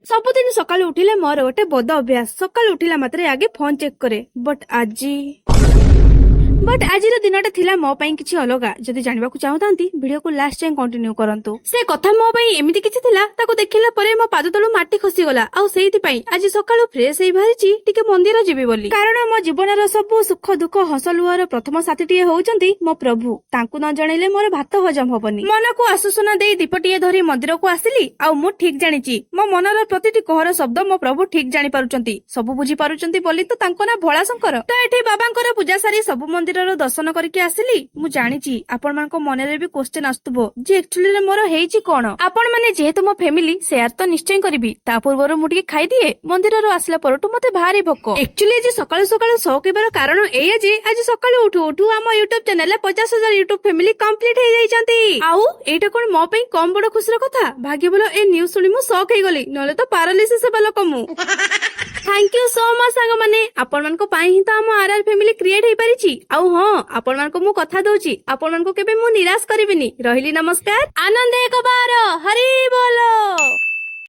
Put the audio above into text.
ସବୁଦିନ ସକାଳୁ ଉଠିଲେ ମୋର ଗୋଟେ ବଦ ଅଭ୍ୟାସ, ସକାଳୁ ଉଠିଲା ମାତ୍ରେ ଆଗେ ଫୋନ ଚେକ୍ କରେ। ବଟ୍ ଆଜିର ଦିନଟା ଥିଲା ମୋ ପାଇଁ କିଛି ଅଲଗା। ଯଦି ଜାଣିବାକୁ ଚାହୁଁଥାନ୍ତି ଭିଡିଓକୁ ଲାଷ୍ଟ ଯାଏଁ କଣ୍ଟିନ୍ୟୁ କରନ୍ତୁ। ସେ କଥା ମୋ ପାଇଁ ଏମିତି କିଛି ଥିଲା, ତାକୁ ଦେଖିଲା ପରେ ମୋ ପାଦ ତଳୁ ମାଟି ଖସିଗଲା। ଆଉ ସେଇଥିପାଇଁ ଆଜି ସକାଳୁ ଫ୍ରେଶ ହେଇ ବାହାରିଛି ଟିକେ ମନ୍ଦିର ଯିବି ବୋଲି। କାରଣ ମୋ ଜୀବନର ସବୁ ସୁଖ ଦୁଃଖ ହସ ଲୁହର ପ୍ରଥମ ସାଥୀଟିଏ ହଉଛନ୍ତି ମୋ ପ୍ରଭୁ। ତାଙ୍କୁ ନ ଜଣେଇଲେ ମୋର ଭାତ ହଜମ ହବନି। ମନକୁ ଆସୁସୁନା ଦେଇ ଦୀପଟିଏ ଧରି ମନ୍ଦିରକୁ ଆସିଲି। ଆଉ ମୁଁ ଠିକ ଜାଣିଛି ମୋ ମନର ପ୍ରତିଟି କହର ଶବ୍ଦ ମୋ ପ୍ରଭୁ ଠିକ ଜାଣି ପାରୁଛନ୍ତି, ସବୁ ବୁଝି ପାରୁଛନ୍ତି ବୋଲି ତ ତାଙ୍କ ନାଁ ଭୋଳାଶଙ୍କର। ତ ଏଠି ବାବାଙ୍କର ପୂଜା ସାରି ସବୁ ମନ୍ଦିରର ଦର୍ଶନ କରିକି ଆସିଲି। ମୁଁ ଜାଣିଛି ଆପଣମାନଙ୍କ ମନରେ ବି କ୍ୱେଶ୍ଚନ ଆସୁଥିବ ଯେ ଆକ୍ଚୁଆଲି ମୋର ହେଇଛି କଣ। ଆପଣ ମାନେ ଯେହେତୁ ମୋ ଫ୍ୟାମିଲି ସେୟାର ତ ନିଶ୍ଚୟ କରିବି। ତା ପୂର୍ବରୁ ମୁଁ ଟିକେ ଖାଇଦିଏ। ମନ୍ଦିରରୁ ଆସିଲା ପରଠୁ ମତେ ଭାରି ଭୋକ। ଆକ୍ଚୁଆଲି ଆଜି ସକାଳୁ ସକାଳୁ ସଉକ ହେବାର କାରଣ ଏଇଆ ଯେ ଆଜି ସକାଳୁ ଉଠୁ ଉଠୁ ଆମ ୟୁଟ୍ୟୁବ ଚ୍ୟାନେଲରେ 50,000 ୟୁଟ୍ୟୁବ ଫ୍ୟାମିଲି କମ୍ପ୍ଲିଟ ହେଇଯାଇଛନ୍ତି। ଆଉ ଏଇଟା କଣ ମୋ ପାଇଁ କମ ବଡ ଖୁସିର କଥା? ଭାଗ୍ୟ ଭଲ ଏ ନ୍ୟୁଜ ଶୁଣି ମୁଁ ସକ୍ ହେଇଗଲି, ନହେଲେ ତ ପାରାଲିସିସ୍ ହେବା ଲୋକ ମୁଁ। ଥ୍ୟାଙ୍କ ୟୁ ସୋ ମଚ୍ ସାଙ୍ଗମାନେ, ଆପଣମାନଙ୍କ ପାଇଁ ହିଁ ତ ଆମ RR ଫ୍ୟାମିଲି କ୍ରିଏଟ ହେଇପାରିଛି। ଆଉ ହଁ, ଆପଣମାନଙ୍କୁ ମୁଁ କଥା ଦଉଛି ଆପଣମାନଙ୍କୁ କେବେ ମୁଁ ନିରାଶ କରିବିନି। ରହିଲି ନମସ୍କାର, ଆନନ୍ଦ ଏକ ବାର, ହରି ବୋଲ।